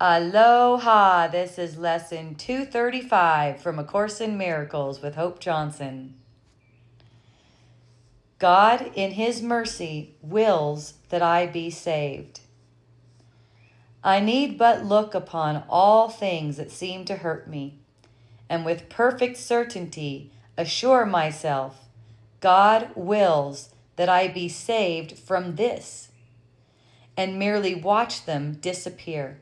Aloha! This is lesson 235 from A Course in Miracles with Hope Johnson. God, in His mercy, wills that I be saved. I need but look upon all things that seem to hurt me, and with perfect certainty assure myself, God wills that I be saved from this, and merely watch them disappear.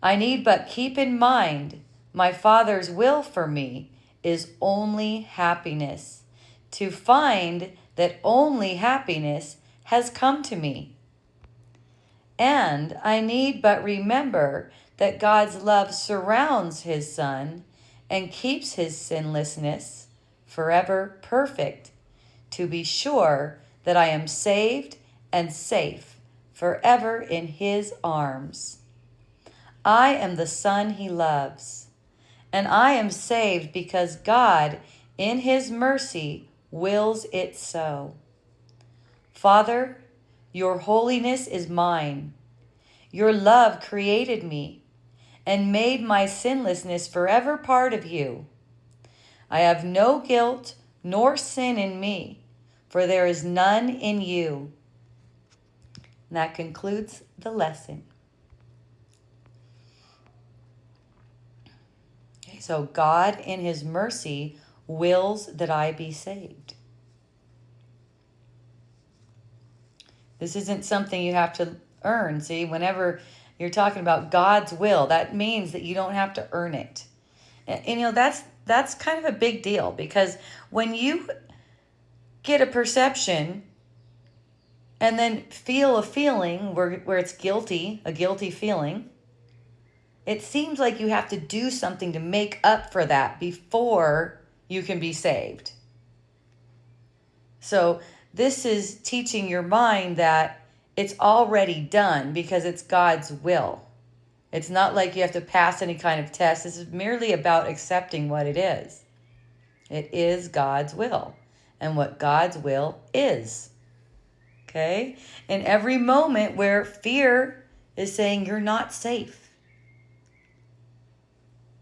I need but keep in mind my Father's will for me is only happiness, to find that only happiness has come to me. And I need but remember that God's love surrounds His Son and keeps His sinlessness forever perfect, to be sure that I am saved and safe forever in His arms. I am the Son He loves, and I am saved because God, in His mercy, wills it so. Father, your holiness is mine. Your love created me and made my sinlessness forever part of you. I have no guilt nor sin in me, for there is none in you. And that concludes the lesson. So God, in His mercy, wills that I be saved. This isn't something you have to earn. See, whenever you're talking about God's will, that means that you don't have to earn it. And you know, that's kind of a big deal, because when you get a perception and then feel a feeling where it's guilty, a guilty feeling, it seems like you have to do something to make up for that before you can be saved. So this is teaching your mind that it's already done because it's God's will. It's not like you have to pass any kind of test. This is merely about accepting what it is. It is God's will, and what God's will is. Okay? In every moment where fear is saying you're not safe,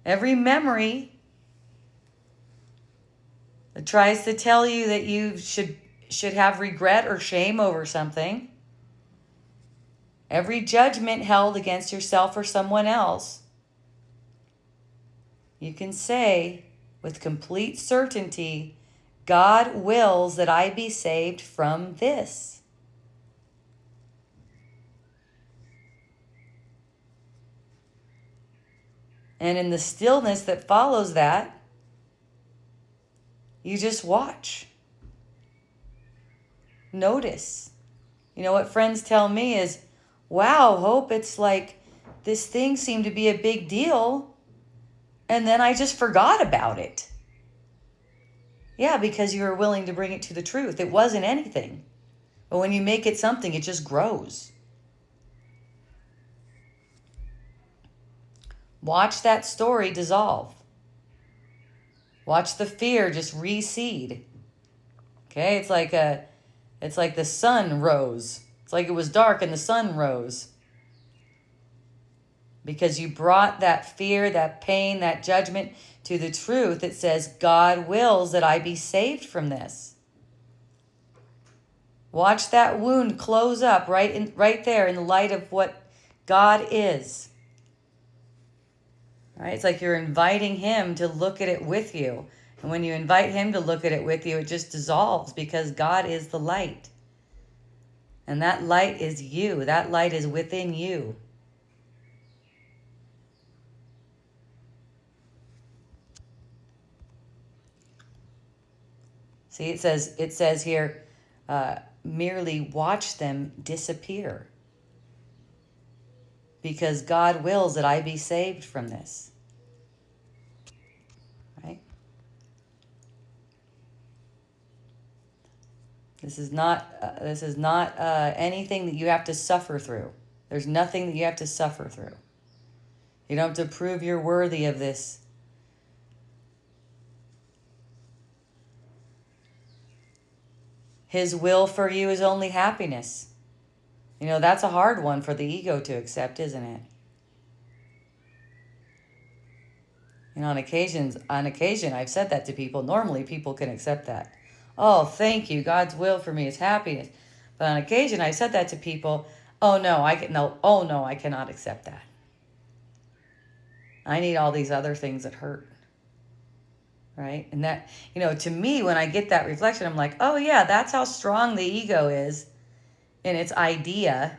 every memory that tries to tell you that you should have regret or shame over something, every judgment held against yourself or someone else, you can say with complete certainty, God wills that I be saved from this. And in the stillness that follows that, you just watch. Notice. You know what friends tell me is, wow, Hope, it's like this thing seemed to be a big deal, and then I just forgot about it. Yeah, because you were willing to bring it to the truth. It wasn't anything. But when you make it something, it just grows. Watch that story dissolve. Watch the fear just reseed. Okay, it's like the sun rose. It's like it was dark and the sun rose. Because you brought that fear, that pain, that judgment to the truth. It says, God wills that I be saved from this. Watch that wound close up right there in the light of what God is. Right? It's like you're inviting Him to look at it with you. And when you invite Him to look at it with you, it just dissolves, because God is the light. And that light is you. That light is within you. See, it says here, merely watch them disappear, because God wills that I be saved from this. Right? This is not anything that you have to suffer through. There's nothing that you have to suffer through. You don't have to prove you're worthy of this. His will for you is only happiness. You know, that's a hard one for the ego to accept, isn't it? And on occasion, I've said that to people. Normally, people can accept that. Oh, thank you. God's will for me is happiness. But on occasion, I said that to people. Oh no, I cannot accept that. I need all these other things that hurt. Right? And that, to me, when I get that reflection, I'm like, oh yeah, that's how strong the ego is in its idea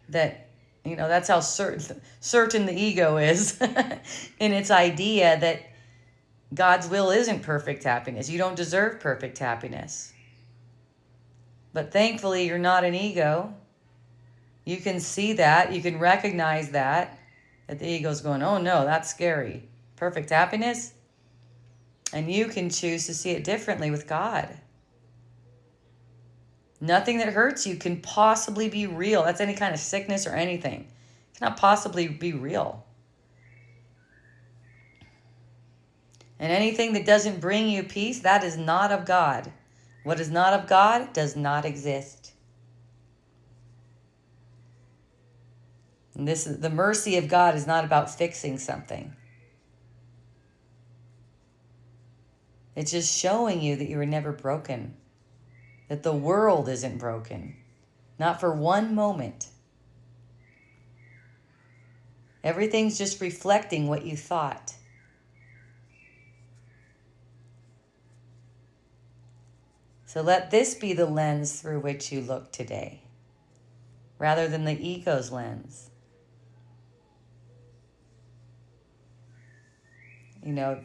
that, that's how certain the ego is in its idea that God's will isn't perfect happiness. You don't deserve perfect happiness. But thankfully, you're not an ego. You can see that. You can recognize that the ego's going, oh no, that's scary. Perfect happiness? And you can choose to see it differently with God. Nothing that hurts you can possibly be real. That's any kind of sickness or anything. It cannot possibly be real. And anything that doesn't bring you peace, that is not of God. What is not of God does not exist. And the mercy of God is not about fixing something. It's just showing you that you were never broken. That the world isn't broken. Not for one moment. Everything's just reflecting what you thought. So let this be the lens through which you look today, rather than the ego's lens.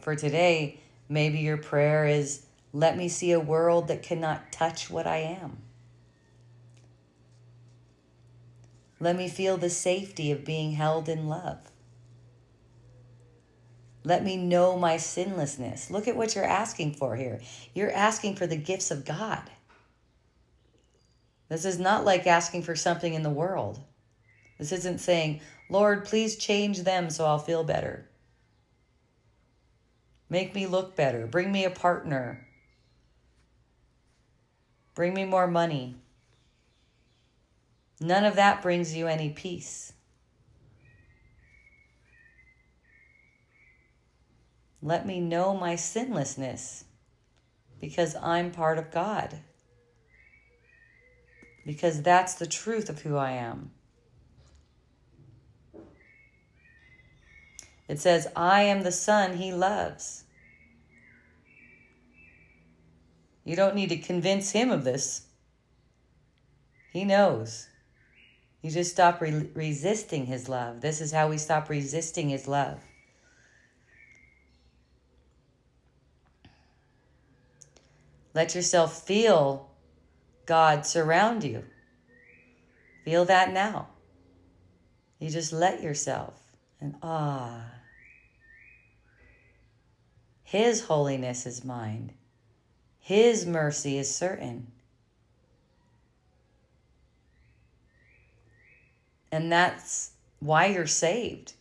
For today, maybe your prayer is, let me see a world that cannot touch what I am. Let me feel the safety of being held in love. Let me know my sinlessness. Look at what you're asking for here. You're asking for the gifts of God. This is not like asking for something in the world. This isn't saying, Lord, please change them so I'll feel better. Make me look better. Bring me a partner. Bring me more money. None of that brings you any peace. Let me know my sinlessness because I'm part of God. Because that's the truth of who I am. It says, I am the son he loves. You don't need to convince him of this. He knows. You just stop resisting his love. This is how we stop resisting his love. Let yourself feel God surround you. Feel that now. You just let yourself. And His holiness is mine. His mercy is certain. And that's why you're saved.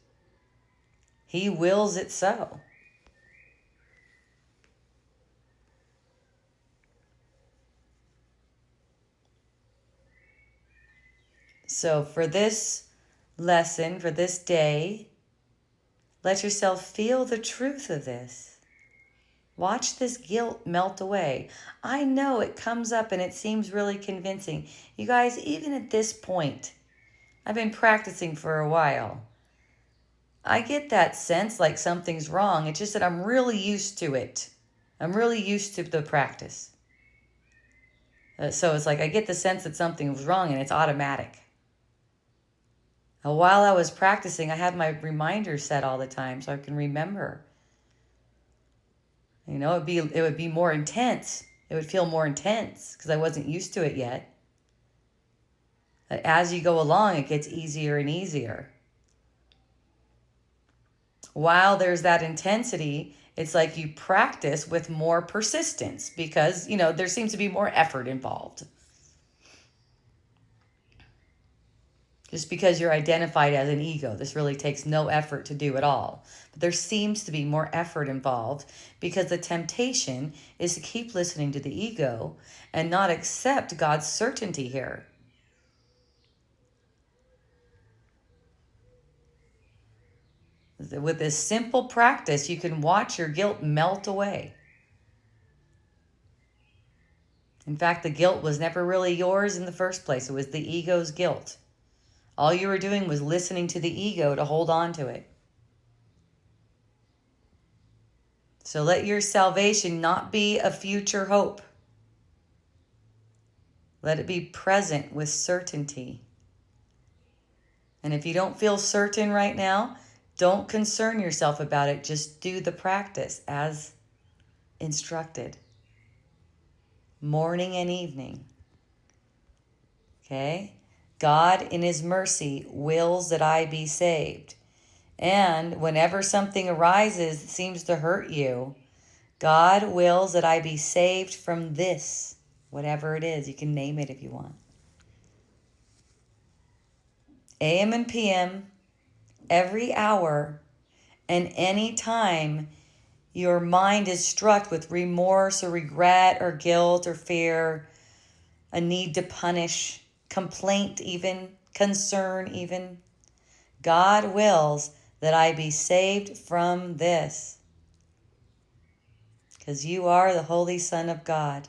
He wills it so. So for this lesson, for this day, let yourself feel the truth of this. Watch this guilt melt away. I know it comes up and it seems really convincing. You guys, even at this point, I've been practicing for a while. I get that sense like something's wrong. It's just that I'm really used to it. I'm really used to the practice. So it's like I get the sense that something was wrong and it's automatic. Now, while I was practicing, I had my reminders set all the time so I can remember. It would be more intense. It would feel more intense because I wasn't used to it yet. As you go along, it gets easier and easier. While there's that intensity, it's like you practice with more persistence because, there seems to be more effort involved. Just because you're identified as an ego, this really takes no effort to do at all. But there seems to be more effort involved because the temptation is to keep listening to the ego and not accept God's certainty here. With this simple practice, you can watch your guilt melt away. In fact, the guilt was never really yours in the first place. It was the ego's guilt. All you were doing was listening to the ego to hold on to it. So let your salvation not be a future hope. Let it be present with certainty. And if you don't feel certain right now, don't concern yourself about it. Just do the practice as instructed. Morning and evening. Okay? God, in His mercy, wills that I be saved. And whenever something arises that seems to hurt you, God wills that I be saved from this, whatever it is. You can name it if you want. AM and PM, every hour, and any time your mind is struck with remorse or regret or guilt or fear, a need to punish, complaint even, concern even, God wills that I be saved from this. Because you are the Holy Son of God.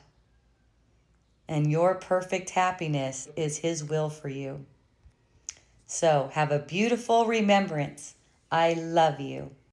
And your perfect happiness is His will for you. So have a beautiful remembrance. I love you.